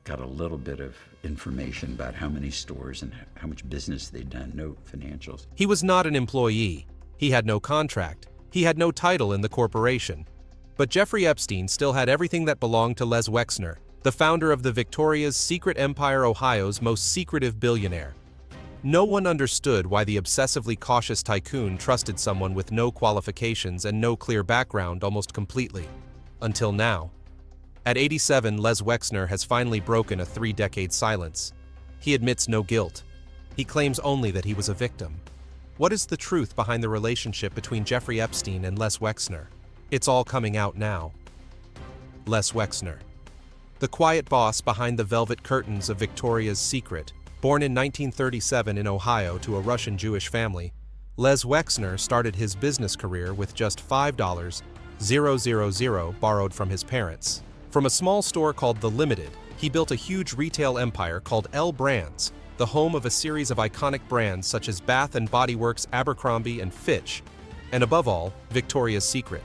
got a little bit of information about how many stores and how much business they'd done, no financials. He was not an employee. He had no contract. He had no title in the corporation. But Jeffrey Epstein still had everything that belonged to Les Wexner, the founder of the Victoria's Secret Empire, Ohio's most secretive billionaire. No one understood why the obsessively cautious tycoon trusted someone with no qualifications and no clear background almost completely. Until now. At 87, Les Wexner has finally broken a 3-decade silence. He admits no guilt. He claims only that he was a victim. What is the truth behind the relationship between Jeffrey Epstein and Les Wexner? It's all coming out now. Les Wexner. The quiet boss behind the velvet curtains of Victoria's Secret. Born in 1937 in Ohio to a Russian Jewish family, Les Wexner started his business career with just $5,000 borrowed from his parents. From a small store called The Limited, he built a huge retail empire called L Brands, the home of a series of iconic brands such as Bath & Body Works, Abercrombie & Fitch, and above all, Victoria's Secret.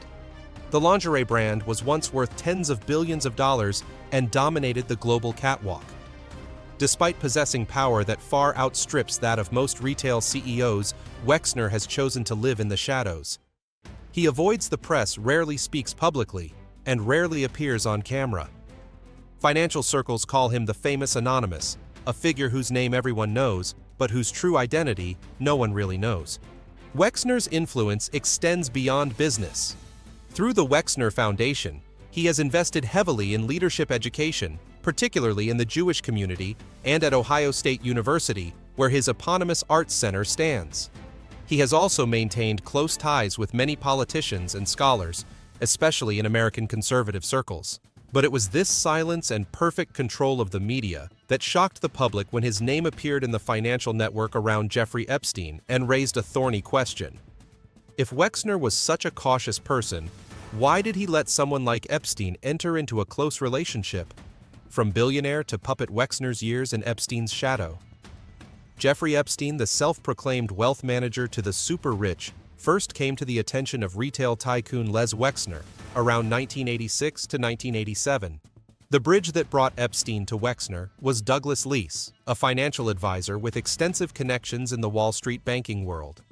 The lingerie brand was once worth tens of billions of dollars and dominated the global catwalk. Despite possessing power that far outstrips that of most retail CEOs, Wexner has chosen to live in the shadows. He avoids the press, rarely speaks publicly, and rarely appears on camera. Financial circles call him the famous Anonymous, a figure whose name everyone knows, but whose true identity no one really knows. Wexner's influence extends beyond business. Through the Wexner Foundation, he has invested heavily in leadership education, particularly in the Jewish community and at Ohio State University, where his eponymous arts center stands. He has also maintained close ties with many politicians and scholars, especially in American conservative circles. But it was this silence and perfect control of the media that shocked the public when his name appeared in the financial network around Jeffrey Epstein and raised a thorny question. If Wexner was such a cautious person, why did he let someone like Epstein enter into a close relationship? From billionaire to puppet, Wexner's years in Epstein's shadow. Jeffrey Epstein, the self-proclaimed wealth manager to the super-rich, first came to the attention of retail tycoon Les Wexner around 1986 to 1987. The bridge that brought Epstein to Wexner was Douglas Leese, a financial advisor with extensive connections in the Wall Street banking world.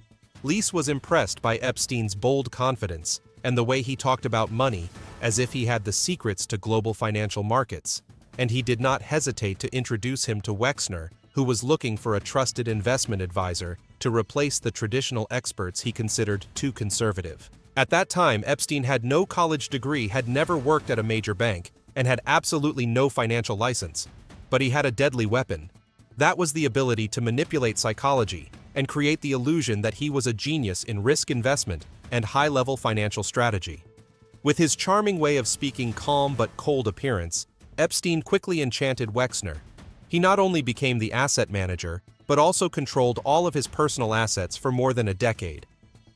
Leese was impressed by Epstein's bold confidence and the way he talked about money as if he had the secrets to global financial markets, and he did not hesitate to introduce him to Wexner, who was looking for a trusted investment advisor to replace the traditional experts he considered too conservative. At that time, Epstein had no college degree, had never worked at a major bank, and had absolutely no financial license. But he had a deadly weapon. That was the ability to manipulate psychology and create the illusion that he was a genius in risk investment and high-level financial strategy. With his charming way of speaking, calm but cold appearance, Epstein quickly enchanted Wexner. He not only became the asset manager, but also controlled all of his personal assets for more than a decade.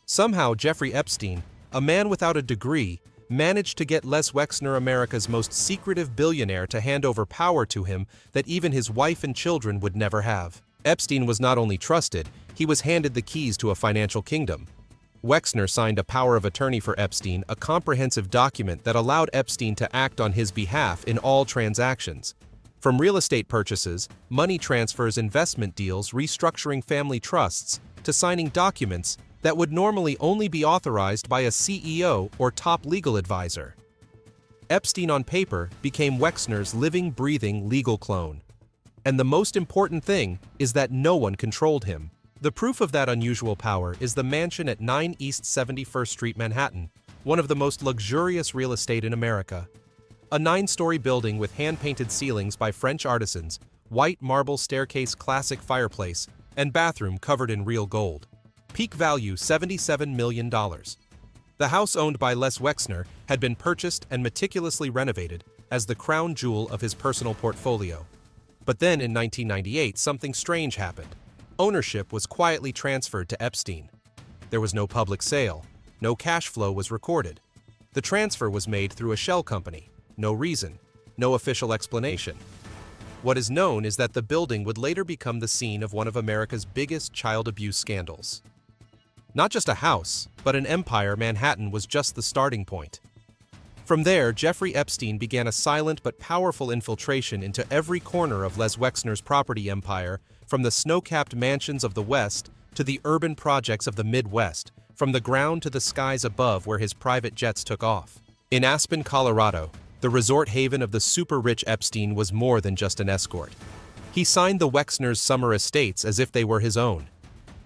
Somehow, Jeffrey Epstein, a man without a degree, managed to get Les Wexner, America's most secretive billionaire, to hand over power to him that even his wife and children would never have. Epstein was not only trusted, he was handed the keys to a financial kingdom. Wexner signed a power of attorney for Epstein, a comprehensive document that allowed Epstein to act on his behalf in all transactions. From real estate purchases, money transfers, investment deals, restructuring family trusts, to signing documents that would normally only be authorized by a CEO or top legal advisor. Epstein on paper became Wexner's living, breathing legal clone. And the most important thing is that no one controlled him. The proof of that unusual power is the mansion at 9 East 71st Street, Manhattan, one of the most luxurious real estate in America. A 9-story building with hand-painted ceilings by French artisans, white marble staircase, classic fireplace, and bathroom covered in real gold. Peak value $77 million. The house, owned by Les Wexner, had been purchased and meticulously renovated as the crown jewel of his personal portfolio. But then in 1998, something strange happened. Ownership was quietly transferred to Epstein. There was no public sale. No cash flow was recorded. The transfer was made through a shell company. No reason. No official explanation. What is known is that the building would later become the scene of one of America's biggest child abuse scandals. Not just a house, but an empire. Manhattan was just the starting point. From there, Jeffrey Epstein began a silent but powerful infiltration into every corner of Les Wexner's property empire, from the snow-capped mansions of the West to the urban projects of the Midwest, from the ground to the skies above where his private jets took off. In Aspen, Colorado, the resort haven of the super-rich Epstein was more than just an escort. He signed the Wexners' summer estates as if they were his own.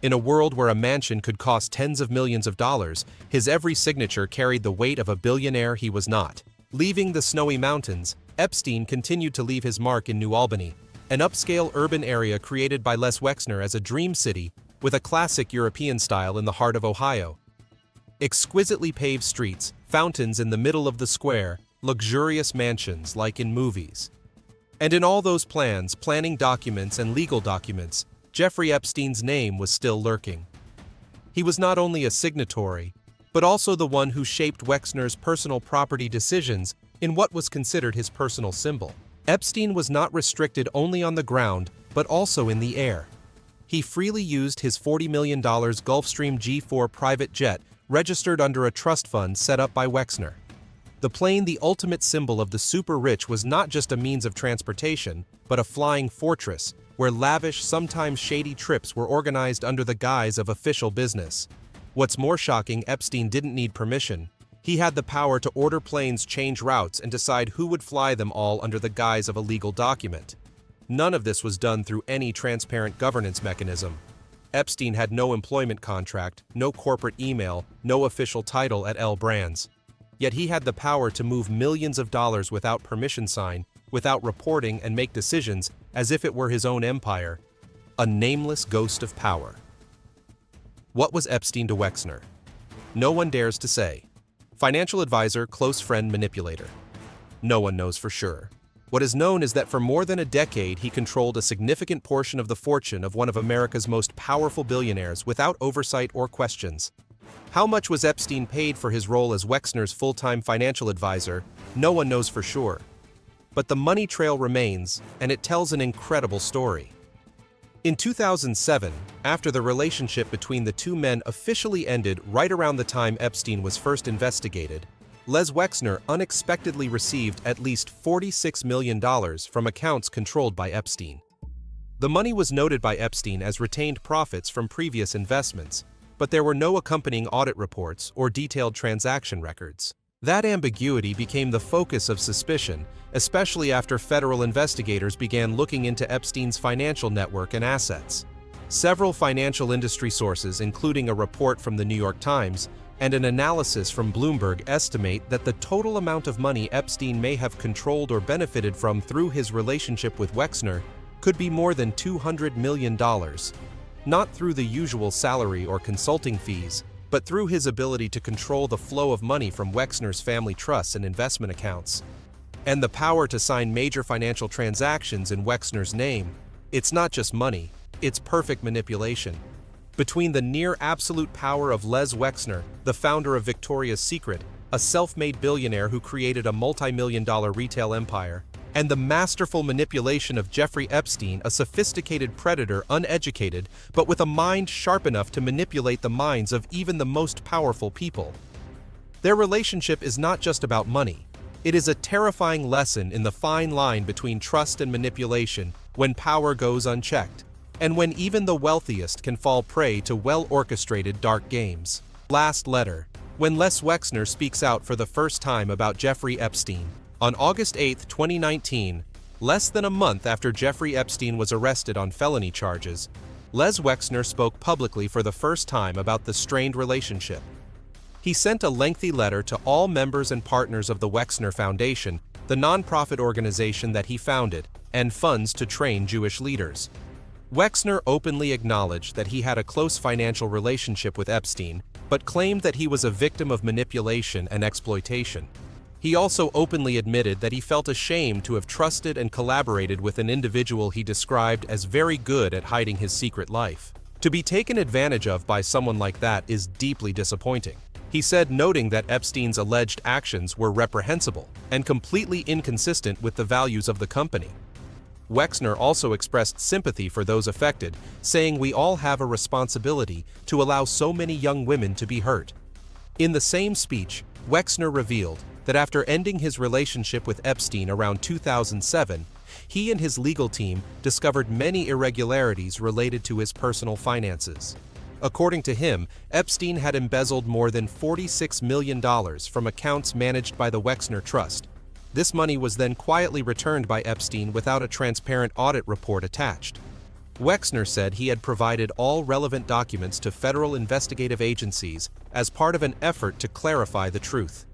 In a world where a mansion could cost tens of millions of dollars, his every signature carried the weight of a billionaire he was not. Leaving the snowy mountains, Epstein continued to leave his mark in New Albany, an upscale urban area created by Les Wexner as a dream city with a classic European style in the heart of Ohio. Exquisitely paved streets, fountains in the middle of the square, luxurious mansions like in movies. And in all those plans, planning documents and legal documents, Jeffrey Epstein's name was still lurking. He was not only a signatory, but also the one who shaped Wexner's personal property decisions in what was considered his personal symbol. Epstein was not restricted only on the ground, but also in the air. He freely used his $40 million Gulfstream G4 private jet registered under a trust fund set up by Wexner. The plane, the ultimate symbol of the super-rich, was not just a means of transportation, but a flying fortress, where lavish, sometimes shady trips were organized under the guise of official business. What's more shocking, Epstein didn't need permission. He had the power to order planes change routes and decide who would fly them all under the guise of a legal document. None of this was done through any transparent governance mechanism. Epstein had no employment contract, no corporate email, no official title at L Brands. Yet he had the power to move millions of dollars without permission sign, without reporting, and make decisions as if it were his own empire. A nameless ghost of power. What was Epstein to Wexner? No one dares to say. Financial advisor, close friend, manipulator. No one knows for sure. What is known is that for more than a decade he controlled a significant portion of the fortune of one of America's most powerful billionaires without oversight or questions. How much was Epstein paid for his role as Wexner's full-time financial advisor? No one knows for sure. But the money trail remains, and it tells an incredible story. In 2007, after the relationship between the two men officially ended right around the time Epstein was first investigated, Les Wexner unexpectedly received at least $46 million from accounts controlled by Epstein. The money was noted by Epstein as retained profits from previous investments, but there were no accompanying audit reports or detailed transaction records. That ambiguity became the focus of suspicion, especially after federal investigators began looking into Epstein's financial network and assets. Several financial industry sources, including a report from the New York Times and an analysis from Bloomberg, estimate that the total amount of money Epstein may have controlled or benefited from through his relationship with Wexner could be more than $200 million. Not through the usual salary or consulting fees, but through his ability to control the flow of money from Wexner's family trusts and investment accounts. And the power to sign major financial transactions in Wexner's name. It's not just money, it's perfect manipulation. Between the near-absolute power of Les Wexner, the founder of Victoria's Secret, a self-made billionaire who created a multi-million-dollar retail empire, and the masterful manipulation of Jeffrey Epstein, a sophisticated predator, uneducated, but with a mind sharp enough to manipulate the minds of even the most powerful people. Their relationship is not just about money. It is a terrifying lesson in the fine line between trust and manipulation when power goes unchecked, and when even the wealthiest can fall prey to well-orchestrated dark games. Last letter. When Les Wexner speaks out for the first time about Jeffrey Epstein. On August 8, 2019, less than a month after Jeffrey Epstein was arrested on felony charges, Les Wexner spoke publicly for the first time about the strained relationship. He sent a lengthy letter to all members and partners of the Wexner Foundation, the nonprofit organization that he founded, and funds to train Jewish leaders. Wexner openly acknowledged that he had a close financial relationship with Epstein, but claimed that he was a victim of manipulation and exploitation. He also openly admitted that he felt ashamed to have trusted and collaborated with an individual he described as very good at hiding his secret life. To be taken advantage of by someone like that is deeply disappointing. He said, noting that Epstein's alleged actions were reprehensible and completely inconsistent with the values of the company. Wexner also expressed sympathy for those affected, saying, "We all have a responsibility to allow so many young women to be hurt." In the same speech, Wexner revealed, that after ending his relationship with Epstein around 2007, he and his legal team discovered many irregularities related to his personal finances. According to him, Epstein had embezzled more than $46 million from accounts managed by the Wexner Trust. This money was then quietly returned by Epstein without a transparent audit report attached. Wexner said he had provided all relevant documents to federal investigative agencies as part of an effort to clarify the truth.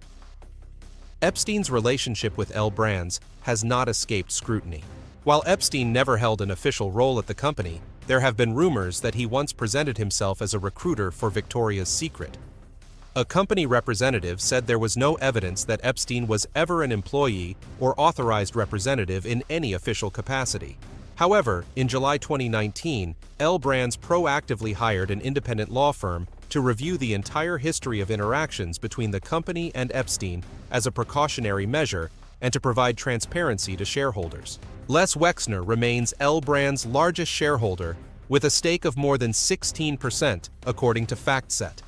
Epstein's relationship with L Brands has not escaped scrutiny. While Epstein never held an official role at the company, there have been rumors that he once presented himself as a recruiter for Victoria's Secret. A company representative said there was no evidence that Epstein was ever an employee or authorized representative in any official capacity. However, in July 2019, L Brands proactively hired an independent law firm to review the entire history of interactions between the company and Epstein as a precautionary measure and to provide transparency to shareholders. Les Wexner remains L Brands' largest shareholder with a stake of more than 16%, according to FactSet.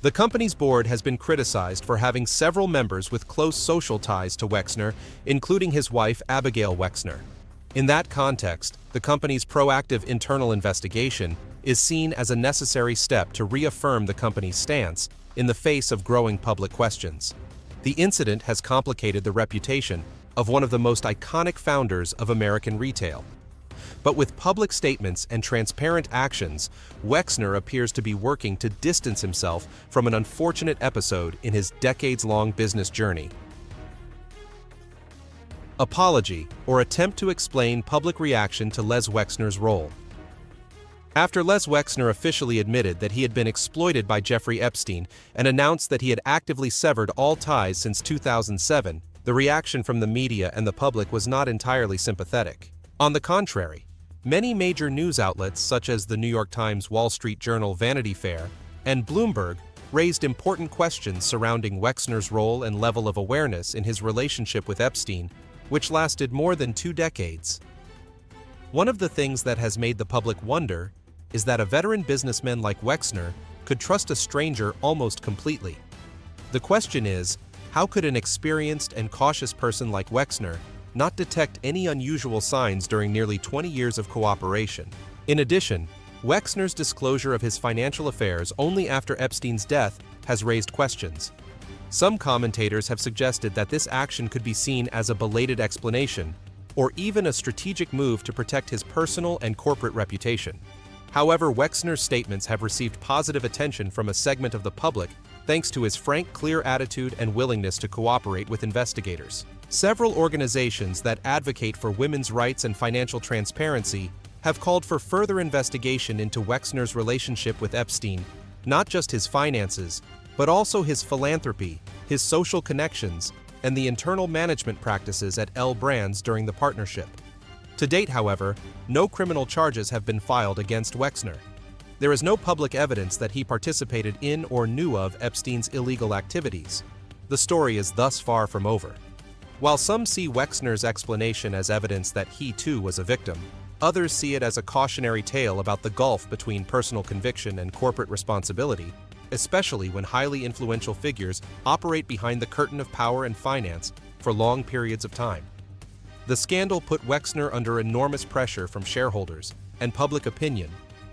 The company's board has been criticized for having several members with close social ties to Wexner, including his wife Abigail Wexner. In that context, the company's proactive internal investigation is seen as a necessary step to reaffirm the company's stance in the face of growing public questions. The incident has complicated the reputation of one of the most iconic founders of American retail. But with public statements and transparent actions, Wexner appears to be working to distance himself from an unfortunate episode in his decades-long business journey. Apology, or attempt to explain public reaction to Les Wexner's role. After Les Wexner officially admitted that he had been exploited by Jeffrey Epstein and announced that he had actively severed all ties since 2007, the reaction from the media and the public was not entirely sympathetic. On the contrary, many major news outlets such as the New York Times, Wall Street Journal, Vanity Fair, and Bloomberg raised important questions surrounding Wexner's role and level of awareness in his relationship with Epstein, which lasted more than 2 decades. One of the things that has made the public wonder is that a veteran businessman like Wexner could trust a stranger almost completely. The question is, how could an experienced and cautious person like Wexner not detect any unusual signs during nearly 20 years of cooperation? In addition, Wexner's disclosure of his financial affairs only after Epstein's death has raised questions. Some commentators have suggested that this action could be seen as a belated explanation, or even a strategic move to protect his personal and corporate reputation. However, Wexner's statements have received positive attention from a segment of the public thanks to his frank, clear attitude and willingness to cooperate with investigators. Several organizations that advocate for women's rights and financial transparency have called for further investigation into Wexner's relationship with Epstein, not just his finances, but also his philanthropy, his social connections, and the internal management practices at L Brands during the partnership. To date, however, no criminal charges have been filed against Wexner. There is no public evidence that he participated in or knew of Epstein's illegal activities. The story is thus far from over. While some see Wexner's explanation as evidence that he too was a victim, others see it as a cautionary tale about the gulf between personal conviction and corporate responsibility, especially when highly influential figures operate behind the curtain of power and finance for long periods of time. The scandal put Wexner under enormous pressure from shareholders and public opinion,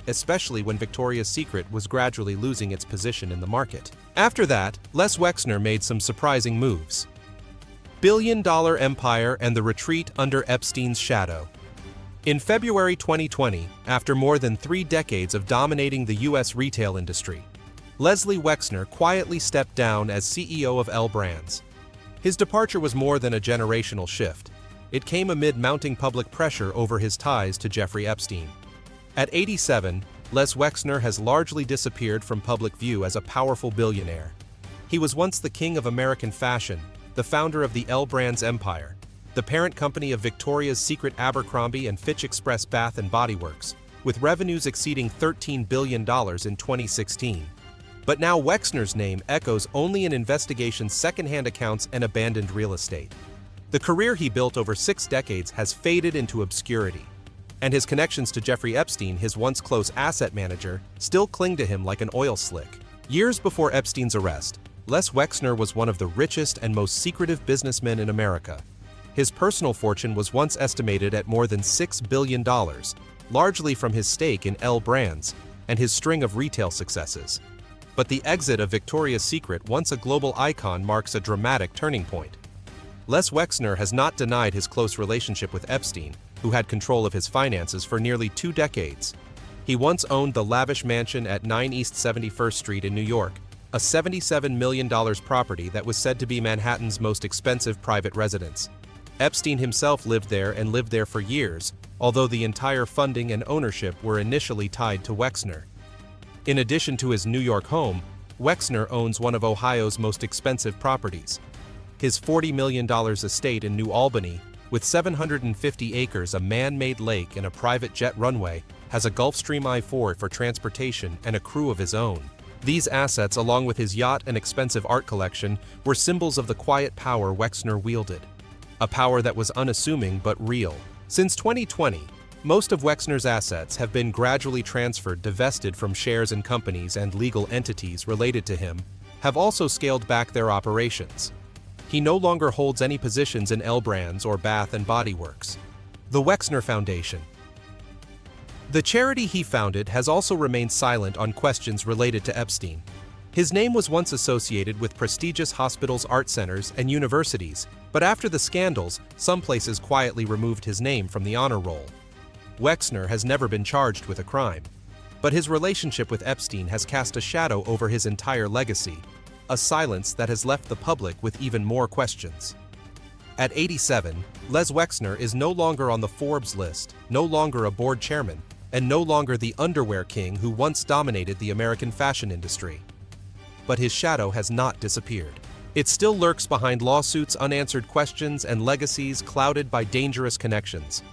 especially when Victoria's Secret was gradually losing its position in the market. After that, Les Wexner made some surprising moves. Billion-dollar empire and the retreat under Epstein's shadow. In February 2020, after more than 3 decades of dominating the U.S. retail industry, Leslie Wexner quietly stepped down as CEO of L Brands. His departure was more than a generational shift. It came amid mounting public pressure over his ties to Jeffrey Epstein. At 87, Les Wexner has largely disappeared from public view as a powerful billionaire. He was once the king of American fashion, the founder of the L Brands empire, the parent company of Victoria's Secret, Abercrombie and Fitch Express Bath and Body Works, with revenues exceeding $13 billion in 2016. But now Wexner's name echoes only in investigations, secondhand accounts, and abandoned real estate. The career he built over 6 decades has faded into obscurity, and his connections to Jeffrey Epstein, his once close asset manager, still cling to him like an oil slick. Years before Epstein's arrest, Les Wexner was one of the richest and most secretive businessmen in America. His personal fortune was once estimated at more than $6 billion, largely from his stake in L Brands and his string of retail successes. But the exit of Victoria's Secret, once a global icon, marks a dramatic turning point. Les Wexner has not denied his close relationship with Epstein, who had control of his finances for nearly 2 decades. He once owned the lavish mansion at 9 East 71st Street in New York, a $77 million property that was said to be Manhattan's most expensive private residence. Epstein himself lived there for years, although the entire funding and ownership were initially tied to Wexner. In addition to his New York home, Wexner owns one of Ohio's most expensive properties. His $40 million estate in New Albany, with 750 acres, a man-made lake, and a private jet runway, has a Gulfstream I-4 for transportation and a crew of his own. These assets, along with his yacht and expensive art collection, were symbols of the quiet power Wexner wielded. A power that was unassuming but real. Since 2020, most of Wexner's assets have been gradually transferred, divested from shares in companies, and legal entities related to him have also scaled back their operations. He no longer holds any positions in L Brands or Bath & Body Works. The Wexner Foundation. The charity he founded has also remained silent on questions related to Epstein. His name was once associated with prestigious hospitals, art centers, and universities, but after the scandals, some places quietly removed his name from the honor roll. Wexner has never been charged with a crime, but his relationship with Epstein has cast a shadow over his entire legacy, a silence that has left the public with even more questions. At 87, Les Wexner is no longer on the Forbes list, no longer a board chairman, and no longer the underwear king who once dominated the American fashion industry. But his shadow has not disappeared. It still lurks behind lawsuits, unanswered questions, and legacies clouded by dangerous connections.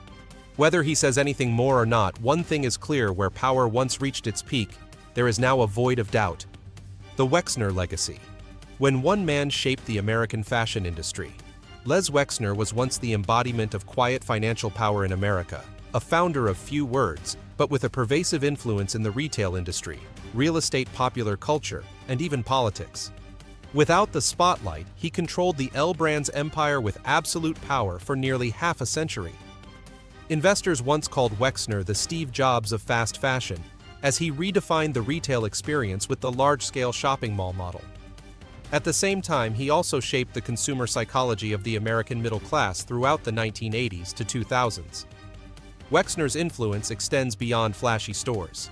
Whether he says anything more or not, one thing is clear: where power once reached its peak, there is now a void of doubt. The Wexner legacy. When one man shaped the American fashion industry, Les Wexner was once the embodiment of quiet financial power in America, a founder of few words, but with a pervasive influence in the retail industry, real estate, popular culture, and even politics. Without the spotlight, he controlled the L Brands empire with absolute power for nearly half a century. Investors once called Wexner the Steve Jobs of fast fashion, as he redefined the retail experience with the large-scale shopping mall model. At the same time, he also shaped the consumer psychology of the American middle class throughout the 1980s to 2000s. Wexner's influence extends beyond flashy stores.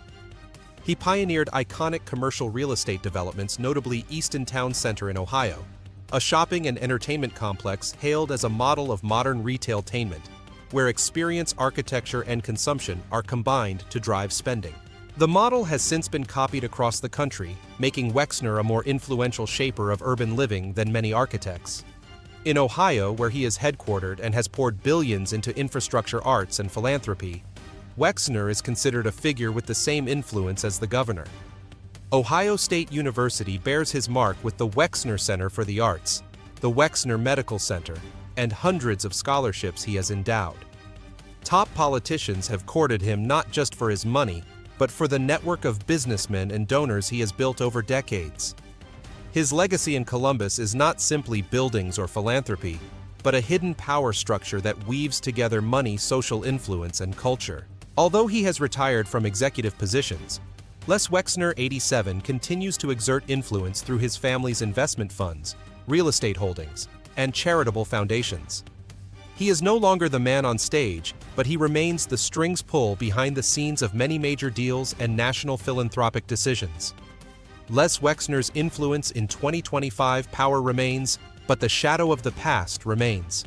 He pioneered iconic commercial real estate developments, notably Easton Town Center in Ohio, a shopping and entertainment complex hailed as a model of modern retailtainment, where experience, architecture, and consumption are combined to drive spending. The model has since been copied across the country, making Wexner a more influential shaper of urban living than many architects. In Ohio, where he is headquartered and has poured billions into infrastructure, arts, and philanthropy, Wexner is considered a figure with the same influence as the governor. Ohio State University bears his mark with the Wexner Center for the Arts, the Wexner Medical Center, and hundreds of scholarships he has endowed. Top politicians have courted him not just for his money, but for the network of businessmen and donors he has built over decades. His legacy in Columbus is not simply buildings or philanthropy, but a hidden power structure that weaves together money, social influence, and culture. Although he has retired from executive positions, Les Wexner, 87, continues to exert influence through his family's investment funds, real estate holdings, and charitable foundations. He is no longer the man on stage, but he remains the strings pull behind the scenes of many major deals and national philanthropic decisions. Les Wexner's influence in 2025 power remains, but the shadow of the past remains.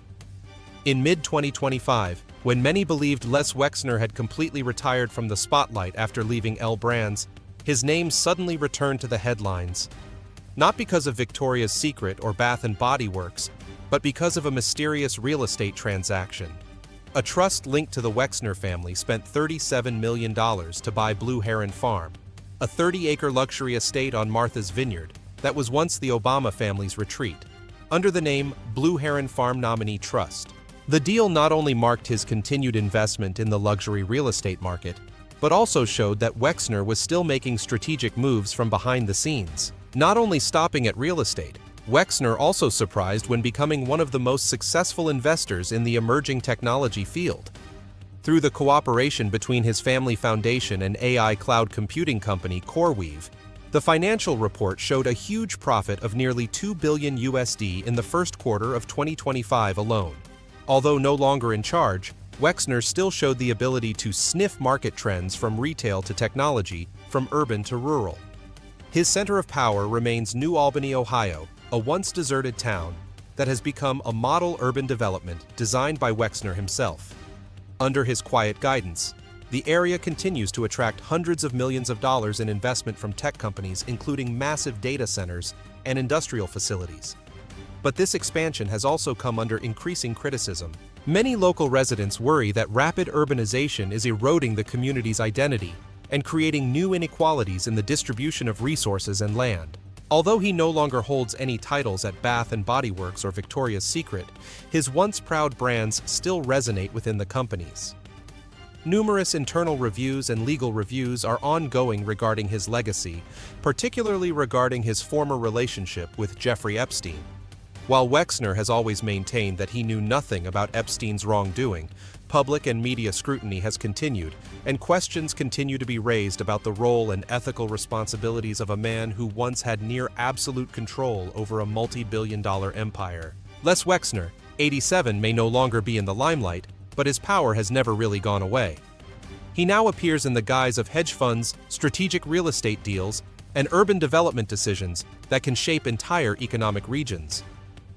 In mid-2025, when many believed Les Wexner had completely retired from the spotlight after leaving L Brands, his name suddenly returned to the headlines. Not because of Victoria's Secret or Bath & Body Works, but because of a mysterious real estate transaction. A trust linked to the Wexner family spent $37 million to buy Blue Heron Farm, a 30-acre luxury estate on Martha's Vineyard that was once the Obama family's retreat, under the name Blue Heron Farm Nominee Trust. The deal not only marked his continued investment in the luxury real estate market, but also showed that Wexner was still making strategic moves from behind the scenes. Not only stopping at real estate, Wexner also surprised when becoming one of the most successful investors in the emerging technology field. Through the cooperation between his family foundation and AI cloud computing company CoreWeave, the financial report showed a huge profit of nearly $2 billion in the first quarter of 2025 alone. Although no longer in charge, Wexner still showed the ability to sniff market trends from retail to technology, from urban to rural. His center of power remains New Albany, Ohio, a once deserted town that has become a model urban development designed by Wexner himself. Under his quiet guidance, the area continues to attract hundreds of millions of dollars in investment from tech companies, including massive data centers and industrial facilities. But this expansion has also come under increasing criticism. Many local residents worry that rapid urbanization is eroding the community's identity and creating new inequalities in the distribution of resources and land. Although he no longer holds any titles at Bath & Body Works or Victoria's Secret, his once proud brands still resonate within the companies. Numerous internal reviews and legal reviews are ongoing regarding his legacy, particularly regarding his former relationship with Jeffrey Epstein. While Wexner has always maintained that he knew nothing about Epstein's wrongdoing, public and media scrutiny has continued, and questions continue to be raised about the role and ethical responsibilities of a man who once had near absolute control over a multi-billion-dollar empire. Les Wexner, 87, may no longer be in the limelight, but his power has never really gone away. He now appears in the guise of hedge funds, strategic real estate deals, and urban development decisions that can shape entire economic regions.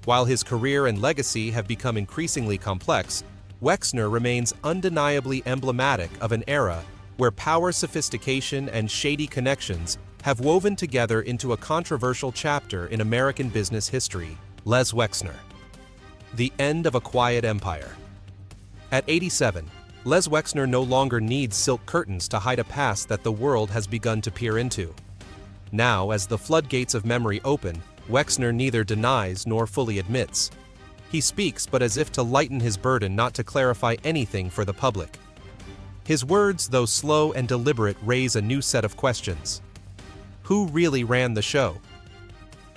While his career and legacy have become increasingly complex, Wexner remains undeniably emblematic of an era where power, sophistication, and shady connections have woven together into a controversial chapter in American business history. Les Wexner. The end of a quiet empire. At 87, Les Wexner no longer needs silk curtains to hide a past that the world has begun to peer into. Now, as the floodgates of memory open, Wexner neither denies nor fully admits. He speaks, but as if to lighten his burden not to clarify anything for the public. His words, though slow and deliberate, raise a new set of questions. Who really ran the show?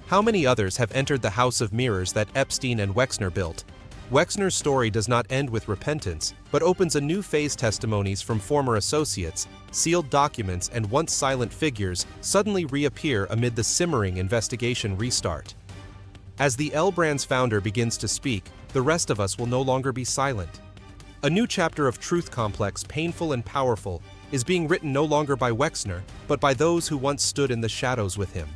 How many others have entered the house of mirrors that Epstein and Wexner built? Wexner's story does not end with repentance, but opens a new phase. Testimonies from former associates, sealed documents, and once silent figures suddenly reappear amid the simmering investigation restart. As the L Brand's founder begins to speak, the rest of us will no longer be silent. A new chapter of truth, complex, painful, and powerful, is being written no longer by Wexner, but by those who once stood in the shadows with him.